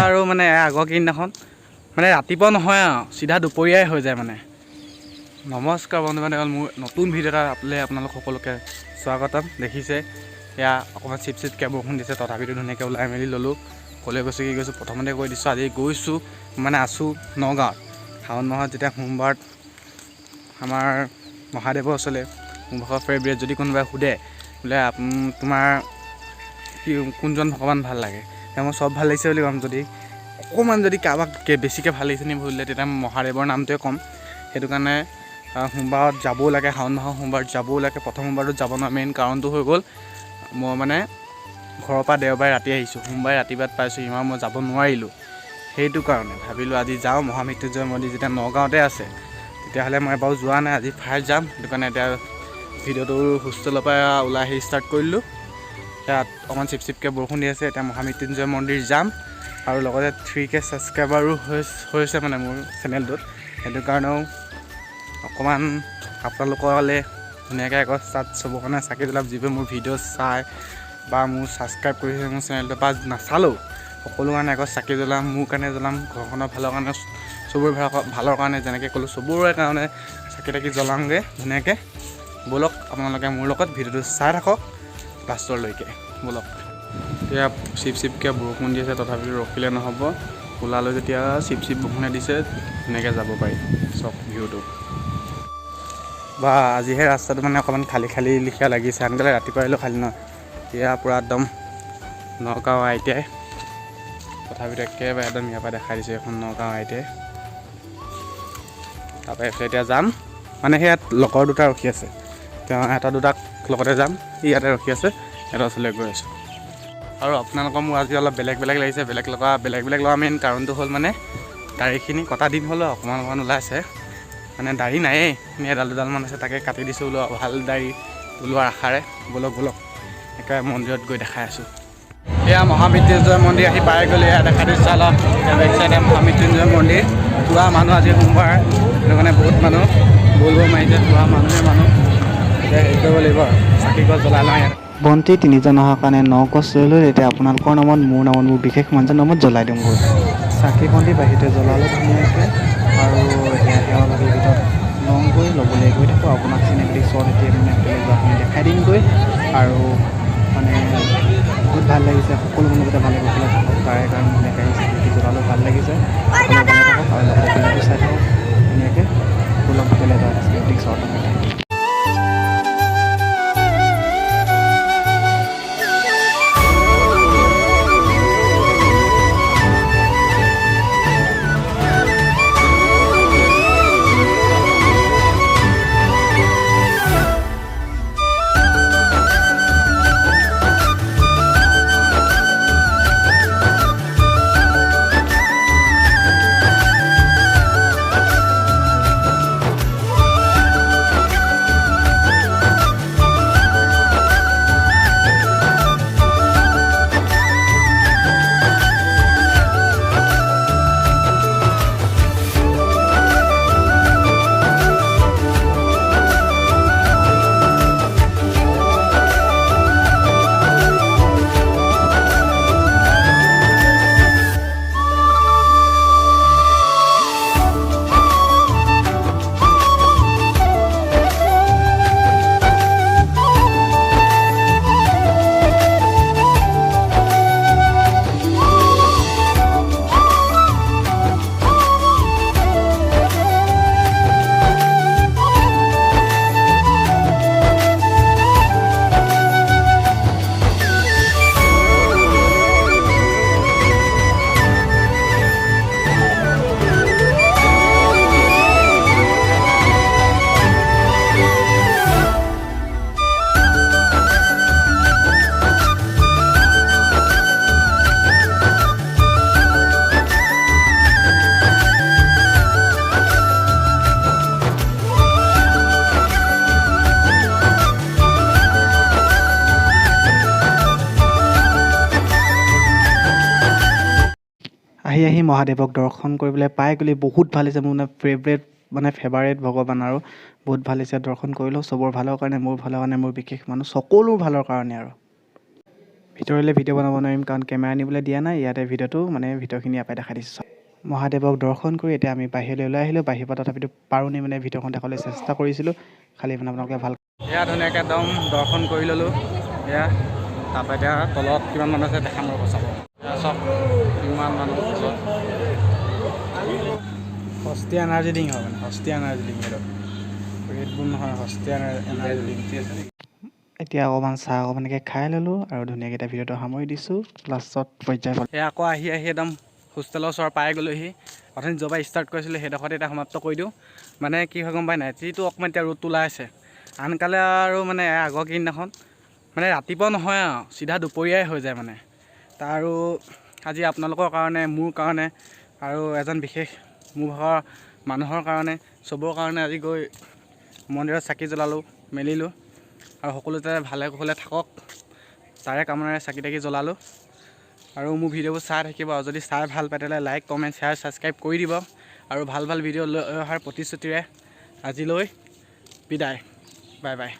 আৰু মানে আগৰ কেইদিনাখন মানে ৰাতিপুৱা নহয় আৰু চিধা দুপৰীয়াই হৈ যায় মানে। নমস্কাৰ বন্ধু বান্ধৱীসকল, মোৰ নতুন ভিডিঅ' এটা আপোনালোক সকলোকে স্বাগতম। দেখিছে এয়া অকণমান চিপকৈ বৰষুণ দিছে, তথাপিতো ধুনীয়াকৈ ওলাই মেলি ল'লোঁ। ক'লৈ গৈছোঁ কি গৈছোঁ প্ৰথমতে কৈ দিছোঁ। আজি গৈছোঁ মানে আছোঁ নগাঁৱত। শাওণ মাহত যেতিয়া সোমবাৰত আমাৰ মহাদেৱৰ ওচৰলৈ মোৰ ভাগৰ ফেভৰেট, যদি কোনোবাই সোধে বোলে তোমাৰ কি কোনজন ভগৱান ভাল লাগে, তেতিয়া মই চব ভাল লাগিছে বুলি ক'ম। যদি অকণমান যদি কাৰোবাক বেছিকৈ ভাল লাগিছে নি সুধিলে তেতিয়া মহাদেৱৰ নামটোৱে ক'ম। সেইটো কাৰণে সোমবাৰত যাবও লাগে, শাওণ মাহৰ সোমবাৰত যাবও লাগে। প্ৰথম সোমবাৰটোত যাব নোৱাৰা মেইন কাৰণটো হৈ গ'ল, মই মানে ঘৰৰ পৰা দেওবাৰে ৰাতি আহিছোঁ, সোমবাৰে ৰাতিপুৱাত পাইছোঁ, ইমান মই যাব নোৱাৰিলোঁ। সেইটো কাৰণে ভাবিলোঁ আজি যাওঁ মহামৃত্যুঞ্জয় মন্দিৰ, যেতিয়া নগাঁৱতে আছে তেতিয়াহ'লে মই এবাৰো যোৱা নাই, আজি ফাৰ্ষ্ট যাম। সেইটো কাৰণে এতিয়া ভিডিঅ'টো হোষ্টেলৰ পৰা ওলাই আহি ষ্টাৰ্ট কৰিলোঁ। ইয়াত অকণমান চিপকৈ বৰষুণ দি আছে। এতিয়া মহামৃত্যুঞ্জয় মন্দিৰ যাম আৰু লগতে 3K ছাবস্ক্ৰাইবাৰো হৈছে মানে মোৰ চেনেলটোত। সেইটো কাৰণেও অকণমান আপোনালোকলৈ ধুনীয়াকৈ আকৌ তাত চবৰ কাৰণে চাকি জ্বলাম। যিবোৰে মোৰ ভিডিঅ' চাই বা মোৰ ছাবস্ক্ৰাইব কৰিছে মোৰ চেনেলটো, বা নাচালেও সকলো কাৰণে আকৌ চাকি জ্বলাম। মোৰ কাৰণে জ্বলাম, ঘৰখনৰ ভালৰ কাৰণে, চবৰে ভালৰ কাৰণে, যেনেকৈ ক'লোঁ চবৰে কাৰণে চাকি তাকি জ্বলামগৈ ধুনীয়াকৈ। ব'লক আপোনালোকে মোৰ লগত ভিডিঅ'টো চাই থাকক লাষ্টৰলৈকে, ব'লক। এতিয়া চিপকৈ বৰষুণ দি আছে, তথাপিতো ৰখিলে নহ'ব। ওলালৈ যেতিয়া চিপ বৰষুণে দিছে, ধুনীয়াকৈ যাব পাৰি। চব ভিউটো বা আজিহে ৰাস্তাটো মানে অকণমান খালী লিখীয়া লাগিছে। আনকালে ৰাতিপুৱা আহিলেও খালী নহয়, এতিয়া পূৰা একদম নগাঁও ITI। তথাপিতো একেবাৰে একদম ইয়াৰ পৰা দেখাই দিছোঁ এখন নগাঁও ITI। তাৰপৰা এইফালে এতিয়া যাম, মানে সেয়াত লগৰ দুটা ৰখি আছে, তেওঁ এটা দুটাক লগতে যাম। ইয়াতে ৰখি আছে, সিহঁতৰ ওচৰলৈ গৈ আছোঁ। আৰু আপোনালোকৰ মোৰ আজি অলপ বেলেগ লাগিছে। বেলেগ লগা মেইন কাৰণটো হ'ল মানে দাড়িখিনি কটা দিন হ'লেও অকণমান ওলাইছে। মানে দাড়ি নায়েই, এডাল দুডালমান আছে, তাকে কাটি দিছোঁ বোলো ভাল দাড়ি ওলোৱাৰ আশাৰে। ব'লক একেবাৰে মন্দিৰত গৈ দেখাই আছোঁ। এয়া মহামৃত্যুঞ্জয় মন্দিৰ আহি পাই গ'লে, এয়া দেখাই দিছোঁ অলপ। এতিয়া বেক চাইডে মহামৃত্যুঞ্জয় মন্দিৰ। পুৰা মানুহ, আজি সোমবাৰ, সেইটো কাৰণে বহুত মানুহ ব'লব মাৰিছে, পুৰা মানুহ। এতিয়া হেৰি কৰিব লাগিব, চাকি গছ জ্বলাই লওঁ ইয়াত। বন্তি তিনিজন অহাৰ কাৰণে 9 গছ লৈ এতিয়া আপোনালোকৰ নামত, মোৰ নামত, মোৰ বিশেষ মানুহজনৰ নামত জ্বলাই দিওঁ গৈ। চাকি বন্তি বাহিৰতে জ্বলালোঁ ধুনীয়াকৈ। আৰু এতিয়া সেৱা বাগিৰ ভিতৰত লওঁগৈ, ল'বলৈ গৈ থাকোঁ। আপোনাক চিনেমেটিক শ্বট এতিয়া মানে হোটেলত যোৱাখিনি দেখাই দিমগৈ। আৰু মানে বহুত ভাল লাগিছে, সকলো মানুহ যাতে ভালে কুশলে থাকক, তাৰে কাৰণে ধুনীয়াকৈ আহি চাকি জ্বলালোঁ, ভাল লাগিছে। সকলো ভালে থাকক আৰু লগতে ভিডিঅ'টো চাই থাকক ধুনীয়াকৈ। ব'লক হোটেলে যাওঁ, চিনেমেটিক শ্বট দেখাই দিম। আহি মহাদেৱক দৰ্শন কৰিবলৈ পাই গ'লে বহুত ভাল হৈছে। মোৰ ফেভাৰেট ভগৱান, আৰু বহুত ভাল হৈছে। দৰ্শন কৰিলোঁ, চবৰ ভালৰ কাৰণে, মোৰ ভালৰ কাৰণে, মোৰ বিশেষ মানুহ সকলো ভালৰ কাৰণে। আৰু ভিতৰলৈ ভিডিঅ' বনাব নোৱাৰিম কাৰণ কেমেৰা আনিবলৈ দিয়া নাই। ইয়াতে ভিডিঅ'টো মানে ভিতৰখিনি ইয়াৰ পৰাই দেখাই দিছোঁ। মহাদেৱক দৰ্শন কৰি এতিয়া আমি বাহিৰলৈ ওলাই আহিলোঁ। বাহিৰৰ পৰা তথাপিতো পাৰোঁনি মানে ভিডিঅ'খন দেখাবলৈ চেষ্টা কৰিছিলোঁ, খালি মানে আপোনালোকে ভাল। এয়া ধুনীয়াকৈ একদম দৰ্শন কৰি ল'লোঁ। এয়া তাৰপৰা এতিয়া তলত কিমান মানুহ আছে দেখাম ৰ'ব, চাব। এয়া চব কিমান মানুহ তলত। সস্তীয়া এনাৰ্জি ড্ৰিংক হয় মানে, সস্তীয়া এনাৰ্জি ড্ৰিংক এইটো। ৰেড বুল নহয়, সস্তীয়া এনাৰ্জি ড্ৰিংক। এতিয়া অকণমান চাহ অকণমানকৈ খাই ল'লোঁ আৰু ধুনীয়াকৈ এতিয়া ভিডিঅ'টো সামৰি দিছোঁ। লাষ্টত পৰ্যায় এয়া আকৌ আহি একদম হোষ্টেলৰ ওচৰ পাই গ'লোহি। অথনি য'ৰ পৰা ষ্টাৰ্ট কৰিছিলোঁ সেইডোখৰতে এতিয়া সমাপ্ত কৰি দিওঁ। মানে কি হয় গম পাই নাই, যিটো অকণমান এতিয়া ৰ'দটো ওলাই আছে, আনকালে আৰু মানে আগৰ কেইদিনাখন মানে ৰাতিপুৱা নহয় আৰু চিধা দুপৰীয়াই হৈ যায় মানে। আৰু আজি আপোনালোকৰ কাৰণে, মোৰ কাৰণে আৰু এজন বিশেষ মোৰ ঘৰৰ মানুহৰ কাৰণে, চবৰ কাৰণে আজি গৈ মন্দিৰত চাকি জ্বলালোঁ, মেলিলোঁ আৰু সকলোতে ভালে কুশলে থাকক তাৰে কামনাৰে চাকি তাকি জ্বলালোঁ। আৰু মোৰ ভিডিঅ'বোৰ চাই থাকিব, আৰু যদি চাই ভাল পায় তেতিয়াহ'লে লাইক, কমেণ্ট, শ্বেয়াৰ, ছাবস্ক্ৰাইব কৰি দিব। আৰু ভাল ভাল ভিডিঅ' লৈ অহাৰ প্ৰতিশ্ৰুতিৰে আজিলৈ বিদায়, বাই বাই।